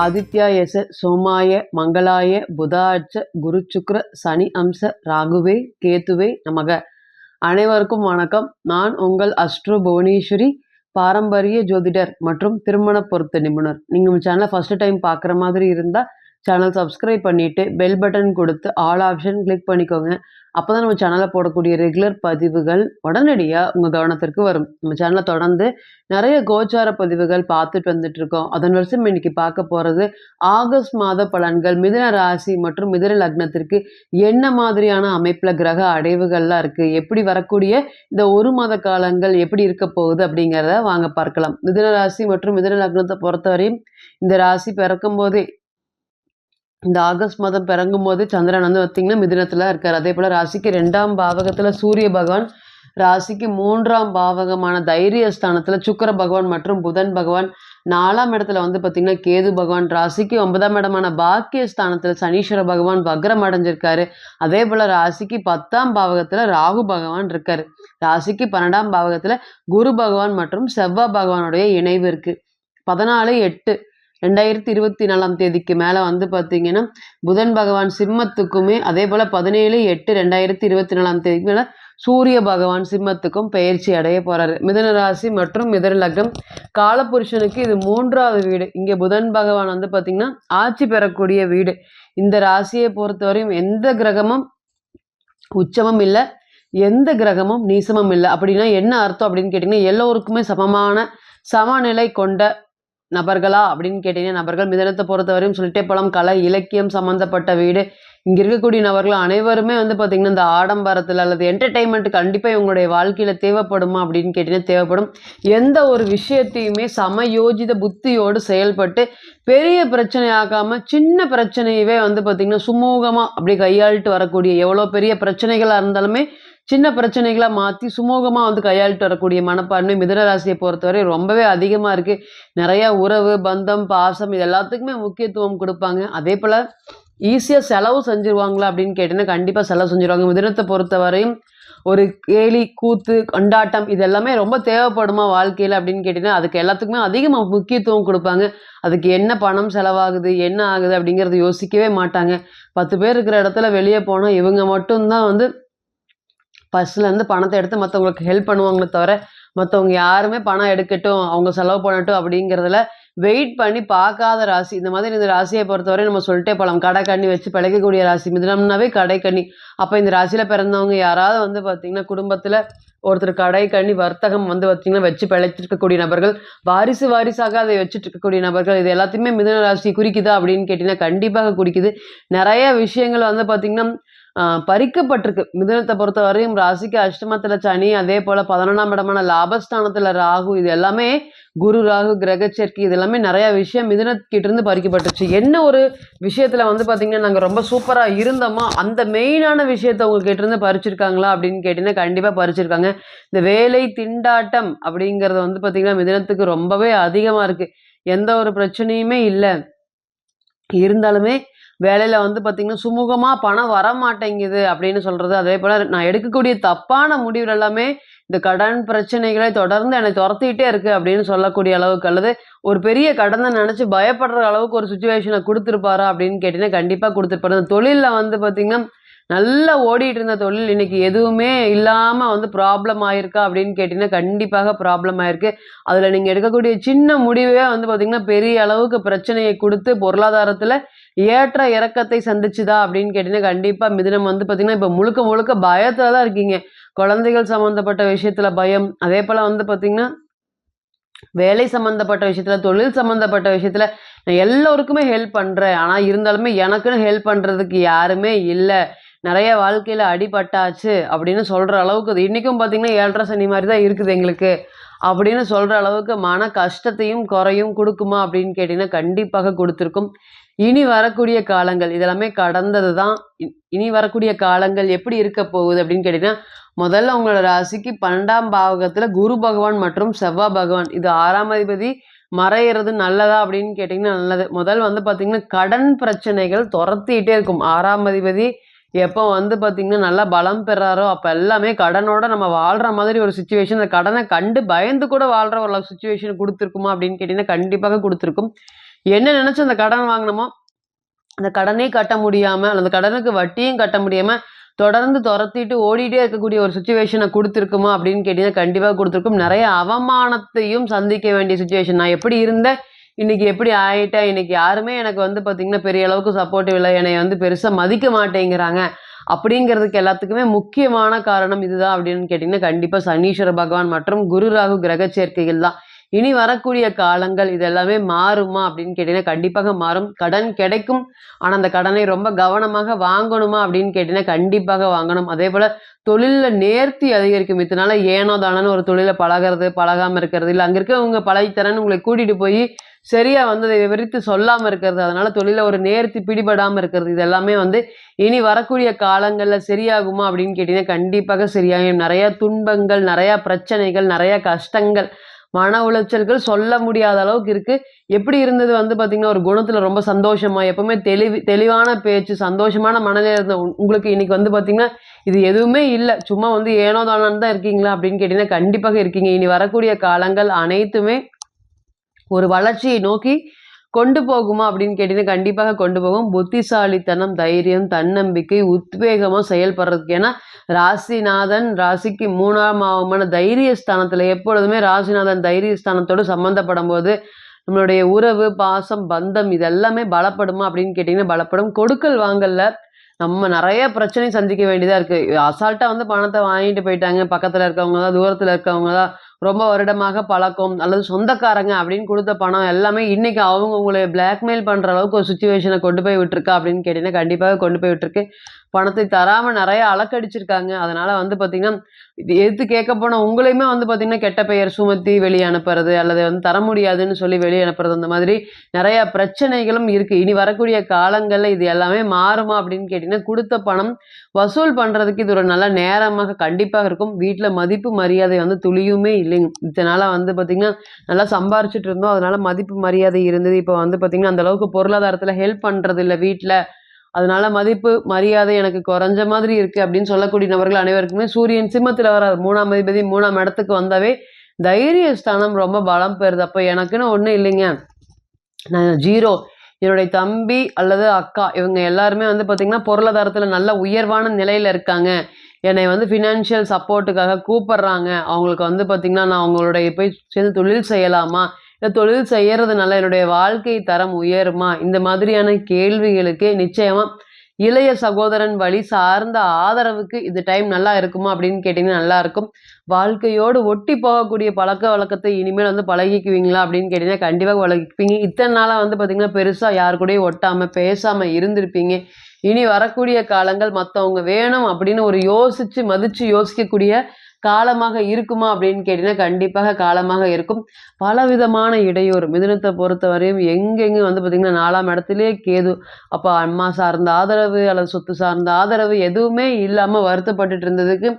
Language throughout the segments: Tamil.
ஆதித்யாயச சோமாய மங்களாய புதாச்ச குரு சுக்ர சனி அம்ச ராகுவே கேதுவே நமக. அனைவருக்கும் வணக்கம். நான் உங்கள் அஸ்ட்ரோ புவனேஸ்வரி, பாரம்பரிய ஜோதிடர் மற்றும் திருமண பொருத்த நிபுணர். நீங்கள் உங்கள் சேனலை ஃபஸ்ட்டு டைம் பார்க்குற மாதிரி இருந்தால் சேனல் சப்ஸ்கிரைப் பண்ணிவிட்டு பெல் பட்டன் கொடுத்து ஆல் ஆப்ஷன் கிளிக் பண்ணிக்கோங்க. அப்போ தான் நம்ம சேனலில் போடக்கூடிய ரெகுலர் பதிவுகள் உடனடியாக உங்கள் கவனத்திற்கு வரும். நம்ம சேனலில் தொடர்ந்து நிறைய கோச்சார பதிவுகள் பார்த்துட்டு வந்துட்டுருக்கோம். அதன் வருஷம் இன்றைக்கி பார்க்க போகிறது ஆகஸ்ட் மாத பலன்கள். மிதுன ராசி மற்றும் மிதுன லக்னத்திற்கு என்ன மாதிரியான அமைப்பில் கிரக அடைவுகள்லாம் இருக்குது, எப்படி வரக்கூடிய இந்த ஒரு மாத காலங்கள் எப்படி இருக்க போகுது அப்படிங்கிறத வாங்க பார்க்கலாம். மிதுன ராசி மற்றும் மிதுன லக்னத்தை பொறுத்தவரையும் இந்த ராசி பிறக்கும் போதே, இந்த ஆகஸ்ட் மாதம் பிறங்கும் போது சந்திரன் வந்து பார்த்திங்கன்னா மிதுனத்தில் இருக்கார். அதே போல் ராசிக்கு 2ஆம் பாவகத்தில் சூரிய பகவான், ராசிக்கு 3ஆம் பாவகமான தைரியஸ்தானத்தில் சுக்கிர பகவான் மற்றும் புதன் பகவான், 4ஆம் இடத்துல வந்து பார்த்திங்கன்னா கேது பகவான், ராசிக்கு 9ஆம் இடமான பாக்கியஸ்தானத்தில் சனீஸ்வர பகவான் வக்ரம் அடைஞ்சிருக்காரு. அதே போல் ராசிக்கு 10ஆம் பாவகத்தில் ராகு பகவான் இருக்கார். ராசிக்கு 12ஆம் பாவகத்தில் குரு பகவான் மற்றும் செவ்வாய் பகவானுடைய இணைவு இருக்குது. 14/8/2024 மேலே வந்து பார்த்திங்கன்னா புதன் பகவான் சிம்மத்துக்குமே, அதே போல் 17/8/2024 மேலே சூரிய பகவான் சிம்மத்துக்கும் பெயர்ச்சி அடைய போகிறாரு. மிதுன ராசி மற்றும் மிதுன லக்னம் காலபுருஷனுக்கு இது 3ஆவது வீடு. இங்கே புதன் பகவான் வந்து பார்த்திங்கன்னா ஆட்சி பெறக்கூடிய வீடு. இந்த ராசியை பொறுத்தவரையும் எந்த கிரகமும் உச்சமும் இல்லை, எந்த கிரகமும் நீசமும் இல்லை. அப்படின்னா என்ன அர்த்தம் அப்படின்னு கேட்டிங்கன்னா, எல்லோருக்குமே சமநிலை கொண்ட நபர்களா அப்படின்னு கேட்டீங்கன்னா, நபர்கள் மிதனத்தை பொறுத்தவரையும் சொல்லிட்டே போகலாம். கலை இலக்கியம் சம்மந்தப்பட்ட வீடு. இங்கே இருக்கக்கூடிய நபர்கள் அனைவருமே வந்து பார்த்திங்கன்னா இந்த ஆடம்பரத்தில் அல்லது என்டர்டெயின்மெண்ட் கண்டிப்பாக இவங்களுடைய வாழ்க்கையில் தேவைப்படுமா அப்படின்னு கேட்டிங்கன்னா தேவைப்படும். எந்த ஒரு விஷயத்தையுமே சமயோஜித புத்தியோடு செயல்பட்டு பெரிய பிரச்சனை ஆகாமல் சின்ன பிரச்சனையவே வந்து பார்த்திங்கன்னா சுமூகமாக அப்படி கையாளிட்டு வரக்கூடிய, எவ்வளோ பெரிய பிரச்சனைகளாக இருந்தாலுமே சின்ன பிரச்சனைகளாக மாற்றி சுமூகமாக வந்து கையாளிட்டு வரக்கூடிய மனப்பான்மை மிதுன ராசியை பொறுத்தவரை ரொம்பவே அதிகமாக இருக்குது. நிறையா உறவு, பந்தம், பாசம் இது எல்லாத்துக்குமே முக்கியத்துவம் கொடுப்பாங்க. அதே போல் ஈஸியாக செலவு செஞ்சுருவாங்களா அப்படின்னு கேட்டிங்கன்னா கண்டிப்பாக செலவு செஞ்சுருவாங்க. மிதுனத்தை பொறுத்தவரையும் ஒரு கேலி கூத்து கொண்டாட்டம் இது எல்லாமே ரொம்ப தேவைப்படுமா வாழ்க்கையில் அப்படின்னு கேட்டிங்கன்னா அதுக்கு எல்லாத்துக்குமே அதிகமாக முக்கியத்துவம் கொடுப்பாங்க. அதுக்கு என்ன பணம் செலவாகுது, என்ன ஆகுது அப்படிங்கிறது யோசிக்கவே மாட்டாங்க. 10 பேர் இருக்கிற இடத்துல வெளியே போனால் இவங்க மட்டும்தான் வந்து ஃபஸ்ட்லேருந்து பணத்தை எடுத்து மற்றவங்களுக்கு ஹெல்ப் பண்ணுவாங்களே தவிர மற்றவங்க யாருமே பணம் எடுக்கட்டும், அவங்க செலவு பண்ணட்டும் அப்படிங்கிறதுல வெயிட் பண்ணி பார்க்காத ராசி. இந்த மாதிரி இந்த ராசியை பொறுத்தவரை நம்ம சொல்லிட்டே போகலாம். கடைக்கண்ணி வச்சு பிழைக்கக்கூடிய ராசி மிதுனம்னாவே கடைக்கண்ணி. அப்போ இந்த ராசியில் பிறந்தவங்க யாராவது வந்து பார்த்திங்கன்னா குடும்பத்தில் ஒருத்தர் கடைக்கண்ணி வர்த்தகம் வந்து பார்த்திங்கன்னா வச்சு பிழைச்சிருக்கக்கூடிய நபர்கள், வாரிசாக அதை வச்சுட்டு இருக்கக்கூடிய நபர்கள், இது எல்லாத்தையுமே மிதுன ராசி குறிக்குதா அப்படின்னு கேட்டிங்கன்னா கண்டிப்பாக குறிக்குது. நிறைய விஷயங்கள் வந்து பார்த்திங்கன்னா பறிக்கப்பட்டிருக்கு. மிதுனத்தை பொறுத்த வரையும் ராசிக்கு அஷ்டமத்தில் சனி, அதே போல் 11ஆம் இடமான லாபஸ்தானத்தில் ராகு, இது எல்லாமே குரு ராகு கிரகச்சேர்க்கை, இது எல்லாமே நிறையா விஷயம் மிதுனக்கிட்டேருந்து பறிக்கப்பட்டுச்சு. என்ன ஒரு விஷயத்தில் வந்து பார்த்திங்கன்னா நாங்கள் ரொம்ப சூப்பராக இருந்தோமா அந்த மெயினான விஷயத்தை உங்ககிட்டேருந்து பறிச்சிருக்காங்களா அப்படின்னு கேட்டிங்கன்னா கண்டிப்பாக பறிச்சிருக்காங்க. இந்த வேலை திண்டாட்டம் அப்படிங்கிறது வந்து பார்த்திங்கன்னா மிதுனத்துக்கு ரொம்பவே அதிகமாக இருக்குது. எந்த ஒரு பிரச்சனையுமே இல்லை, இருந்தாலுமே வேலையில் வந்து பார்த்திங்கன்னா சுமூகமாக பணம் வரமாட்டேங்குது அப்படின்னு சொல்கிறது. அதே போல் நான் எடுக்கக்கூடிய தப்பான முடிவுகள் எல்லாமே இந்த கடன் பிரச்சனைகளை தொடர்ந்து என்னை துரத்திக்கிட்டே இருக்குது அப்படின்னு சொல்லக்கூடிய அளவுக்கு, அல்லது ஒரு பெரிய கடனை நினச்சி பயப்படுற அளவுக்கு ஒரு சுச்சுவேஷனை கொடுத்துருப்பாரா அப்படின்னு கேட்டிங்கன்னா கண்டிப்பாக கொடுத்துருப்பாரு. அந்த தொழிலில் வந்து பார்த்திங்கன்னா நல்லா ஓடிட்டு இருந்த தொழில் இன்னைக்கு எதுவுமே இல்லாமல் வந்து ப்ராப்ளம் ஆயிருக்கா அப்படின்னு கேட்டிங்கன்னா கண்டிப்பாக ப்ராப்ளம் ஆயிருக்கு. அதில் நீங்கள் எடுக்கக்கூடிய சின்ன முடிவே வந்து பார்த்திங்கன்னா பெரிய அளவுக்கு பிரச்சனையை கொடுத்து பொருளாதாரத்தில் ஏற்ற இறக்கத்தை சந்திச்சுதா அப்படின்னு கேட்டிங்கன்னா கண்டிப்பாக மிதுனம் வந்து பார்த்திங்கன்னா இப்போ முழுக்க பயத்தில் தான் இருக்கீங்க. குழந்தைகள் சம்மந்தப்பட்ட விஷயத்தில் பயம், அதே போல் வந்து பார்த்திங்கன்னா வேலை சம்மந்தப்பட்ட விஷயத்தில், தொழில் சம்மந்தப்பட்ட விஷயத்தில் நான் எல்லோருக்குமே ஹெல்ப் பண்ணுறேன், ஆனால் இருந்தாலுமே எனக்குன்னு ஹெல்ப் பண்ணுறதுக்கு யாருமே இல்லை, நிறைய வாழ்க்கையில் அடிபட்டாச்சு அப்படின்னு சொல்கிற அளவுக்கு அது இன்றைக்கும் பார்த்திங்கன்னா 7.5 சனி மாதிரி தான் இருக்குது எங்களுக்கு அப்படின்னு சொல்கிற அளவுக்கு மன கஷ்டத்தையும் குறையும் கொடுக்குமா அப்படின்னு கேட்டிங்கன்னா கண்டிப்பாக கொடுத்துருக்கும். இனி வரக்கூடிய காலங்கள் இதெல்லாமே கடந்தது தான். இனி வரக்கூடிய காலங்கள் எப்படி இருக்க போகுது அப்படின்னு கேட்டிங்கன்னா, முதல்ல உங்களோட ராசிக்கு 12ஆம் பாவகத்தில் குரு பகவான் மற்றும் செவ்வாய் பகவான், இது 6ஆம் அதிபதி மறையிறது நல்லதா அப்படின்னு கேட்டிங்கன்னா நல்லது. முதல் வந்து பார்த்திங்கன்னா கடன் பிரச்சனைகள் துரத்திக்கிட்டே இருக்கும். 6ஆம் அதிபதி எப்போ வந்து பார்த்திங்கன்னா நல்லா பலம் பெறாரோ அப்போ எல்லாமே கடனோட நம்ம வாழ்கிற மாதிரி ஒரு சுச்சுவேஷன், அந்த கடனை கண்டு பயந்து கூட வாழ்கிற ஒரு சுச்சுவேஷன் கொடுத்துருக்குமா அப்படின்னு கேட்டிங்கன்னா கண்டிப்பாக கொடுத்துருக்கும். என்ன நினைச்சு அந்த கடன் வாங்கினோமோ அந்த கடனே கட்ட முடியாம அந்த கடனுக்கு வட்டியும் கட்ட முடியாம தொடர்ந்து துரத்திட்டு ஓடிட்டே இருக்கக்கூடிய ஒரு சுச்சுவேஷனை கொடுத்துருக்குமா அப்படின்னு கேட்டீங்கன்னா கண்டிப்பாக கொடுத்துருக்கும். நிறைய அவமானத்தையும் சந்திக்க வேண்டிய சுச்சுவேஷன். நான் எப்படி இருந்தேன், இன்னைக்கு எப்படி ஆயிட்டேன், இன்னைக்கு யாருமே எனக்கு வந்து பார்த்தீங்கன்னா பெரிய அளவுக்கு சப்போர்ட்டிவ் இல்லை, என்னை வந்து பெருசாக மதிக்க மாட்டேங்கிறாங்க அப்படிங்கிறதுக்கு எல்லாத்துக்குமே முக்கியமான காரணம் இதுதான் அப்படின்னு கேட்டிங்கன்னா கண்டிப்பாக சனீஸ்வர பகவான் மற்றும் குரு ராகு கிரக சேர்க்கைகள் தான். இனி வரக்கூடிய காலங்கள் இது எல்லாமே மாறுமா அப்படின்னு கேட்டீங்கன்னா கண்டிப்பாக மாறும். கடன் கிடைக்கும். ஆனா அந்த கடனை ரொம்ப கவனமாக வாங்கணுமா அப்படின்னு கேட்டீங்கன்னா கண்டிப்பாக வாங்கணும். அதே போல தொழில்ல நேர்த்தி அதிகரிக்கும். இதனால ஏனோ தானோன்னு ஒரு தொழில பழகிறது, பழகாம இருக்கிறது, இல்ல அங்க இருக்கவங்க பழகித்தரன்னு உங்களை கூட்டிட்டு போய் சரியா வந்து அதை விவரித்து சொல்லாம இருக்கிறது, அதனால தொழில ஒரு நேர்த்தி பிடிபடாம இருக்கிறது, இது எல்லாமே வந்து இனி வரக்கூடிய காலங்கள்ல சரியாகுமா அப்படின்னு கேட்டீங்கன்னா கண்டிப்பாக சரியாகும். நிறைய துன்பங்கள், நிறைய பிரச்சனைகள், நிறைய கஷ்டங்கள், மன உளைச்சல்கள் சொல்ல முடியாத அளவுக்கு இருக்கு. எப்படி இருந்தது வந்து பார்த்தீங்கன்னா, ஒரு குணத்துல ரொம்ப சந்தோஷமா, எப்பவுமே தெளிவான பேச்சு, சந்தோஷமான மனநிலை இருந்த உங்களுக்கு இன்னைக்கு வந்து பார்த்தீங்கன்னா, இது எதுவுமே இல்ல. சும்மா வந்து ஏனோ தானோன்னு தான் இருக்கீங்களா அப்படின்னு கேட்டீங்கன்னா, கண்டிப்பாக இருக்கீங்க. இனி வரக்கூடிய காலங்கள் அனைத்துமே ஒரு வளர்ச்சியை நோக்கி கொண்டு போகுமா அப்படின்னு கேட்டீங்கன்னா கண்டிப்பாக கொண்டு போகும். புத்திசாலித்தனம், தைரியம், தன்னம்பிக்கை, உத்வேகமா செயல்படுறதுக்கு. ஏன்னா ராசிநாதன் ராசிக்கு 3ஆம் பாவமான தைரிய ஸ்தானத்துல எப்பொழுதுமே ராசிநாதன் தைரிய ஸ்தானத்தோடு சம்பந்தப்படும் போது நம்மளுடைய உறவு, பாசம், பந்தம் இது எல்லாமே பலப்படுமா அப்படின்னு கேட்டீங்கன்னா பலப்படும். கொடுக்கல் வாங்கல்ல நம்ம நிறைய பிரச்சனை சந்திக்க வேண்டியதா இருக்கு. அசால்ட்டா வந்து பணத்தை வாங்கிட்டு போயிட்டாங்க. பக்கத்துல இருக்கவங்க தான், தூரத்துல இருக்கவங்க தான், ரொம்ப வருடமாக பழக்கம் அல்லது சொந்தக்காரங்க அப்படின்னு கொடுத்த பணம் எல்லாமே இன்னைக்கு அவங்க உங்களை பிளாக்மெயில் பண்ற அளவுக்கு ஒரு சுச்சுவேஷனை கொண்டு போய் விட்டுருக்கா அப்படின்னு கேட்டீங்கன்னா கண்டிப்பாக கொண்டு போய் விட்டுருக்கு. பணத்தை தராம நிறைய அலக்கடிச்சிருக்காங்க. அதனால வந்து பாத்தீங்கன்னா இது எதிர்த்து கேட்க போன உங்களையுமே வந்து பாத்தீங்கன்னா கெட்ட பெயர் சுமத்தி வெளியே அனுப்புறது அல்லது வந்து தர முடியாதுன்னு சொல்லி வெளியே அனுப்புறது, அந்த மாதிரி நிறைய பிரச்சனைகளும் இருக்கு. இனி வரக்கூடிய காலங்கள்ல இது எல்லாமே மாறுமா அப்படின்னு கேட்டீங்கன்னா கொடுத்த பணம் வசூல் பண்றதுக்கு இது ஒரு நல்ல நேரமாக கண்டிப்பாக இருக்கும். வீட்டுல மதிப்பு மரியாதை வந்து துளியுமே இல்லைங்க. இதனால வந்து பாத்தீங்கன்னா நல்லா சம்பாரிச்சுட்டு இருந்தோம், அதனால மதிப்பு மரியாதை இருந்தது. இப்போ வந்து பாத்தீங்கன்னா அந்த அளவுக்கு பொருளாதாரத்துல ஹெல்ப் பண்றது இல்லை வீட்டுல, அதனால மதிப்பு மரியாதை எனக்கு குறைஞ்ச மாதிரி இருக்கு அப்படின்னு சொல்லக்கூடிய நபர்கள் அனைவருக்குமே சூரியன் சிம்மத்துல வரார். 3ஆம் அதிபதி 3ஆம் இடத்துக்கு வந்தாவே தைரிய ஸ்தானம் ரொம்ப பலம் பெறுது. அப்ப எனக்குன்னு ஒண்ணும் இல்லைங்க, நான் ஜீரோ. என்னுடைய தம்பி அல்லது அக்கா இவங்க எல்லாருமே வந்து பாத்தீங்கன்னா பொருளாதாரத்துல நல்ல உயர்வான நிலையில இருக்காங்க. என்னை வந்து ஃபினான்ஷியல் சப்போர்ட்டுக்காக கூப்பிடுறாங்க. அவங்களுக்கு வந்து பாத்தீங்கன்னா நான் அவங்களுடைய போய் சேர்ந்து தொழில் செய்யலாமா, இல்ல தொழில் செய்யறதுனால என்னுடைய வாழ்க்கை தரம் உயருமா, இந்த மாதிரியான கேள்விகளுக்கு நிச்சயமா இளைய சகோதரன் வழி சார்ந்த ஆதரவுக்கு இது டைம் நல்லா இருக்குமா அப்படின்னு கேட்டீங்கன்னா நல்லா இருக்கும். வாழ்க்கையோடு ஒட்டி போகக்கூடிய பழக்க வழக்கத்தை இனிமேல் வந்து பழகிக்குவீங்களா அப்படின்னு கேட்டீங்கன்னா கண்டிப்பாக பழகிக்குவீங்க. இத்தனை நாளா வந்து பாத்தீங்கன்னா பெருசா யாரு கூடயும் ஒட்டாம பேசாம இருந்திருப்பீங்க. இனி வரக்கூடிய காலங்கள் மத்தவங்க வேணும் அப்படின்னு ஒரு யோசிச்சு மதிச்சு யோசிக்கக்கூடிய காலமாக இருக்குமா அப்படின்னு கேட்டீங்கன்னா கண்டிப்பாக காலமாக இருக்கும். பலவிதமான இடையூறு மிதுனத்தை பொறுத்தவரையும் எங்கெங்க வந்து பாத்தீங்கன்னா 4ஆம் இடத்திலே கேது. அப்ப அம்மா சார்ந்த ஆதரவு அல்லது சொத்து சார்ந்த ஆதரவு எதுவுமே இல்லாம வருத்தப்பட்டுட்டு இருந்ததுக்கு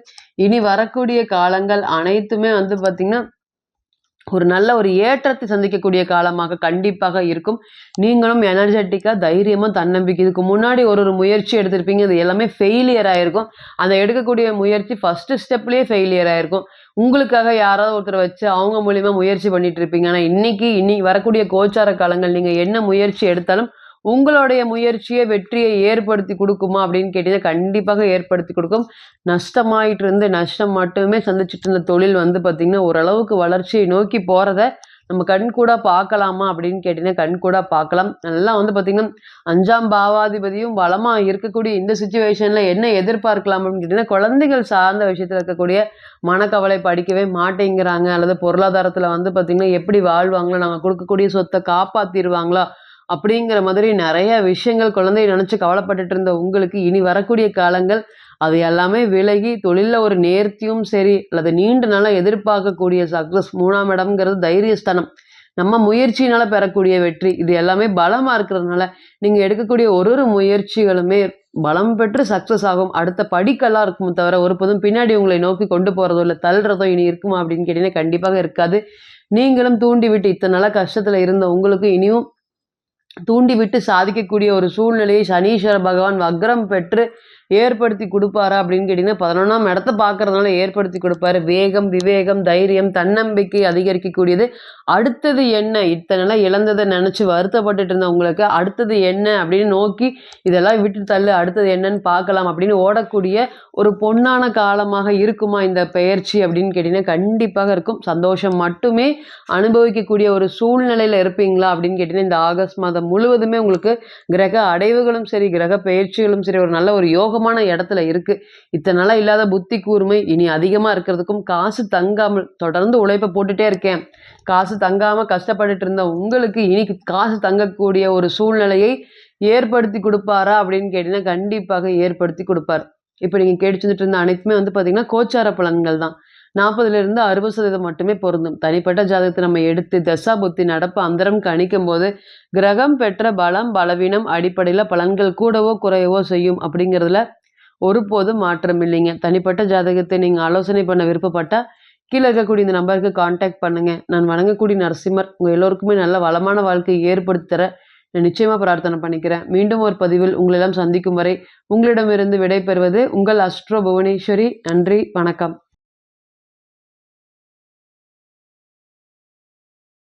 இனி வரக்கூடிய காலங்கள் அனைத்துமே வந்து பாத்தீங்கன்னா ஒரு நல்ல ஒரு ஏற்றத்தை சந்திக்கக்கூடிய காலமாக கண்டிப்பாக இருக்கும். நீங்களும் எனர்ஜெட்டிக்கா, தைரியமா, தன்னம்பிக்கை இதுக்கு முன்னாடி ஒரு முயற்சி எடுத்திருப்பீங்க. அது எல்லாமே ஃபெயிலியர் ஆயிருக்கும். அந்த எடுக்கக்கூடிய முயற்சி ஃபர்ஸ்ட் ஸ்டெப்லயே ஃபெயிலியர் ஆயிருக்கும். உங்களுக்காக யாராவது ஒருத்தர வச்சு அவங்க மூலியமா முயற்சி பண்ணிட்டு இருப்பீங்க. ஆனா இன்னி வரக்கூடிய கோச்சார காலங்கள் நீங்க என்ன முயற்சி எடுத்தாலும் உங்களுடைய முயற்சியே வெற்றியை ஏற்படுத்தி குடுக்குமா அப்படின்னு கேட்டீங்கன்னா, கண்டிப்பாக ஏற்படுத்தி குடுக்கும். நஷ்டமாயிட்டு இருந்து நஷ்டம் மட்டுமே சந்திச்சுட்டு இருந்த தொழில் வந்து பார்த்தீங்கன்னா, ஓரளவுக்கு வளர்ச்சியை நோக்கி போறத நம்ம கண்கூடா பார்க்கலாமா அப்படின்னு கேட்டீங்கன்னா, கண்கூடா பார்க்கலாம். நல்லா வந்து பார்த்தீங்கன்னா, 5ஆம் பாவாதிபதியும் பலமா இருக்கக்கூடிய இந்த சிச்சுவேஷன்ல என்ன எதிர்பார்க்கலாம் அப்படின்னு கேட்டீங்கன்னா, குழந்தைகள் சார்ந்த விஷயத்துல இருக்கக்கூடிய மனக்கவலை, படிக்கவே மாட்டேங்கிறாங்க அல்லது பொருளாதாரத்துல வந்து பார்த்தீங்கன்னா, எப்படி வாழ்வாங்களோ, நாங்க குடுக்கக்கூடிய சொத்த காப்பாத்திருவாங்களா? அப்படிங்கிற மாதிரி நெறைய விஷயங்கள் குழந்தைய நினைச்சு கவலைப்பட்டுட்டு இருந்த உங்களுக்கு, இனி வரக்கூடிய காலங்கள் அது எல்லாமே விலகி, தொழில்ல ஒரு நேர்த்தியும் சரி, அல்லது நீண்ட நாளா எதிர்பார்க்கக்கூடிய சக்சஸ் 3ஆம் இடம்ங்கிறது தைரியஸ்தானம். நம்ம முயற்சியினால பெறக்கூடிய வெற்றி. இது எல்லாமே பலமா இருக்கிறதுனால, நீங்க எடுக்கக்கூடிய ஒரு முயற்சிகளுமே பலம் பெற்று சக்சஸ் ஆகும். அடுத்த படிக்கல்லா இருக்குமே தவிர, ஒருபோதும் பின்னாடி உங்களை நோக்கி கொண்டு போறதோ, இல்ல தள்றதோ இனி இருக்குமா அப்படின்னு கேட்டீங்கன்னா, கண்டிப்பாக இருக்காது. நீங்களும் தூண்டி விட்டு இத்தன நாளா கஷ்டத்துல இருந்த உங்களுக்கு இனியும் தூண்டிவிட்டு சாதிக்கக்கூடிய ஒரு சூழ்நிலையை சனீஸ்வர பகவான் வக்ரம் பெற்று ஏற்படுத்தி கொடுப்பாரா அப்படின்னு கேட்டிங்கன்னா 11ஆம் இடத்த பார்க்கறதுனால ஏற்படுத்தி கொடுப்பாரு. வேகம், விவேகம், தைரியம், தன்னம்பிக்கை அதிகரிக்கக்கூடியது. அடுத்தது என்ன? இத்தனை நாளா இழந்ததை நினச்சி வருத்தப்பட்டுட்டு இருந்த உங்களுக்கு அடுத்தது என்ன அப்படின்னு நோக்கி இதெல்லாம் விட்டு தள்ளு, அடுத்தது என்னன்னு பார்க்கலாம் அப்படின்னு ஓடக்கூடிய ஒரு பொன்னான காலமாக இருக்குமா இந்த பெயர்ச்சி அப்படின்னு கேட்டிங்கன்னா கண்டிப்பாக இருக்கும். சந்தோஷம் மட்டுமே அனுபவிக்கக்கூடிய ஒரு சூழ்நிலையில் இருப்பீங்களா அப்படின்னு கேட்டிங்கன்னா இந்த ஆகஸ்ட் மாதம் முழுவதுமே உங்களுக்கு கிரக அடைவுகளும் சரி, கிரக பெயர்ச்சிகளும் சரி ஒரு நல்ல ஒரு யோகமான இடத்துல இருக்கு. இத்தனை நாளா இல்லாத புத்தி கூர்மை இனி அதிகமா இருக்கிறதுக்கும், காசு தங்காமல் தொடர்ந்து உழைப்பை போட்டுட்டே இருக்கேன், காசு தங்காம கஷ்டப்பட்டுட்டு இருந்த உங்களுக்கு இனி காசு தங்கக்கூடிய ஒரு சூழ்நிலையை ஏற்படுத்தி கொடுப்பாரா அப்படின்னு கேட்டீங்கன்னா கண்டிப்பாக ஏற்படுத்தி கொடுப்பார். இப்போ நீங்க கேட்டுச்சுட்டு இருந்த அனைத்துமே வந்து பாத்தீங்கன்னா கோச்சார பலன்கள் தான். 40லிருந்து 60% மட்டுமே பொருந்தும். தனிப்பட்ட ஜாதகத்தை நம்ம எடுத்து தசா புத்தி நடப்பு அந்தரம் கணிக்கும் போது கிரகம் பெற்ற பலம் பலவீனம் அடிப்படையில் பலன்கள் கூடவோ குறையவோ செய்யும் அப்படிங்கிறதுல ஒருபோதும் மாற்றம் இல்லைங்க. தனிப்பட்ட ஜாதகத்தை நீங்கள் ஆலோசனை பண்ண விருப்பப்பட்டா கீழே இருக்கக்கூடிய இந்த நம்பருக்கு கான்டாக்ட் பண்ணுங்க. நான் வணங்கக்கூடிய நரசிம்மர் உங்கள் எல்லோருக்குமே நல்ல வளமான வாழ்க்கையை ஏற்படுத்தி தர நான் நிச்சயமாக பிரார்த்தனை பண்ணிக்கிறேன். மீண்டும் ஒரு பதிவில் உங்களெல்லாம் சந்திக்கும் வரை உங்களிடமிருந்து விடை பெறுவது உங்கள் அஸ்ட்ரோ புவனேஸ்வரி. நன்றி, வணக்கம்.